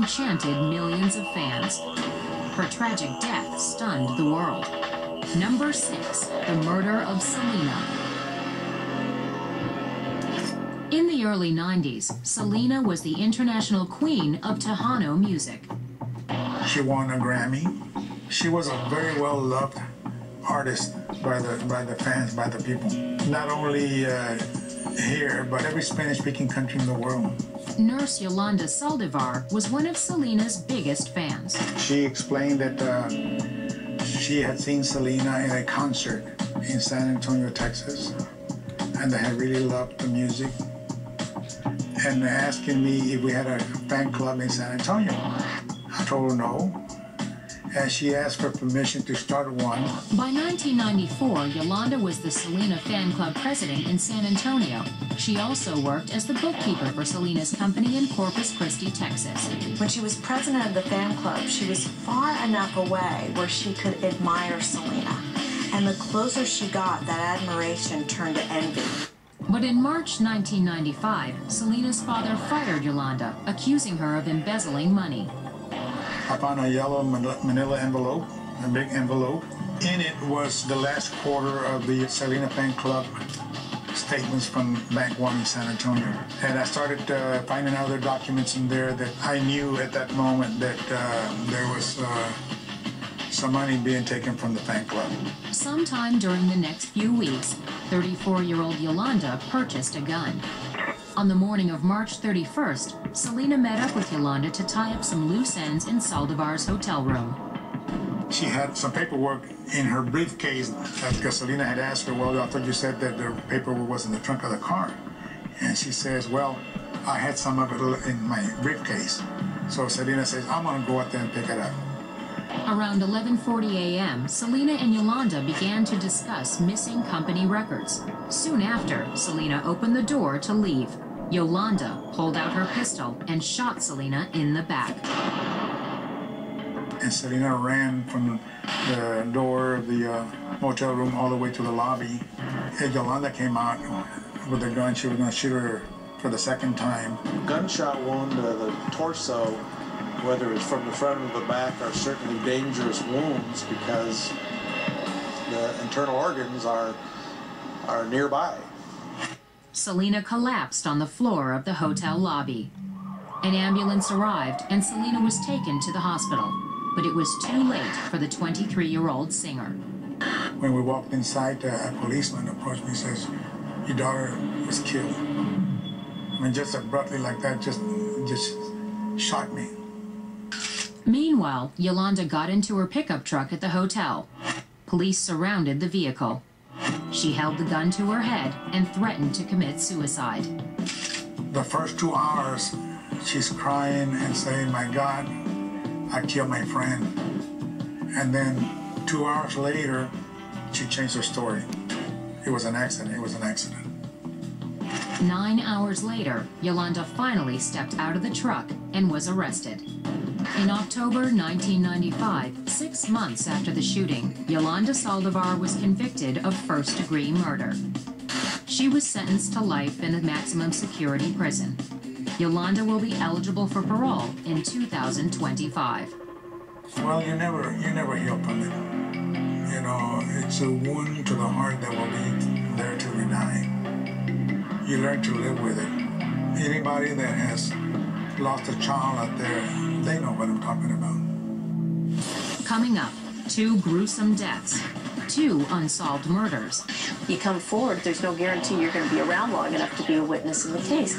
enchanted millions of fans. Her tragic death stunned the world. Number 6, the murder of Selena. In the early 90s, Selena was the international queen of Tejano music. She won a Grammy. She was a very well-loved artist by the fans, by the people. Not only here, but every Spanish-speaking country in the world. Nurse Yolanda Saldivar was one of Selena's biggest fans. She explained that she had seen Selena in a concert in San Antonio, Texas, and they had really loved the music, and asking me if we had a fan club in San Antonio. I told her no, and she asked for permission to start one. By 1994, Yolanda was the Selena fan club president in San Antonio. She also worked as the bookkeeper for Selena's company in Corpus Christi, Texas. When she was president of the fan club, she was far enough away where she could admire Selena. And the closer she got, that admiration turned to envy. But in March 1995, Selena's father fired Yolanda, accusing her of embezzling money. I found a yellow manila envelope, a big envelope. In it was the last quarter of the Selena fan club statements from Bank One in San Antonio. And I started finding other documents in there that I knew at that moment that there was some money being taken from the fan club. Sometime during the next few weeks, 34-year-old Yolanda purchased a gun. On the morning of March 31st, Selena met up with Yolanda to tie up some loose ends in Saldivar's hotel room. She had some paperwork in her briefcase because Selena had asked her, well, I thought you said that the paperwork was in the trunk of the car. And she says, well, I had some of it in my briefcase. So Selena says, I'm going to go out there and pick it up. Around 11:40 a.m., Selena and Yolanda began to discuss missing company records. Soon after, Selena opened the door to leave. Yolanda pulled out her pistol and shot Selena in the back. And Selena ran from the door of the motel room all the way to the lobby. And Yolanda came out with a gun. She was going to shoot her for the second time. Gunshot wound to the torso, whether it's from the front or the back, are certainly dangerous wounds because the internal organs are nearby. Selena collapsed on the floor of the hotel lobby. An ambulance arrived and Selena was taken to the hospital, but it was too late for the 23-year-old singer. When we walked inside, a policeman approached me and says, your daughter was killed. I mean, just abruptly like that, just shocked me. Meanwhile, Yolanda got into her pickup truck at the hotel. Police surrounded the vehicle. She held the gun to her head and threatened to commit suicide. The first 2 hours, she's crying and saying, my God, I killed my friend. And then 2 hours later, she changed her story. It was an accident. It was an accident. 9 hours later, Yolanda finally stepped out of the truck and was arrested. In October 1995, 6 months after the shooting, Yolanda Saldivar was convicted of first-degree murder. She was sentenced to life in a maximum security prison. Yolanda will be eligible for parole in 2025. Well, you never heal from it. You know, it's a wound to the heart that will be there till we die. You learn to live with it. Anybody that has lost a child out there, they know what I'm talking about. Coming up, 2 gruesome deaths, 2 unsolved murders. You come forward, there's no guarantee you're going to be around long enough to be a witness in the case.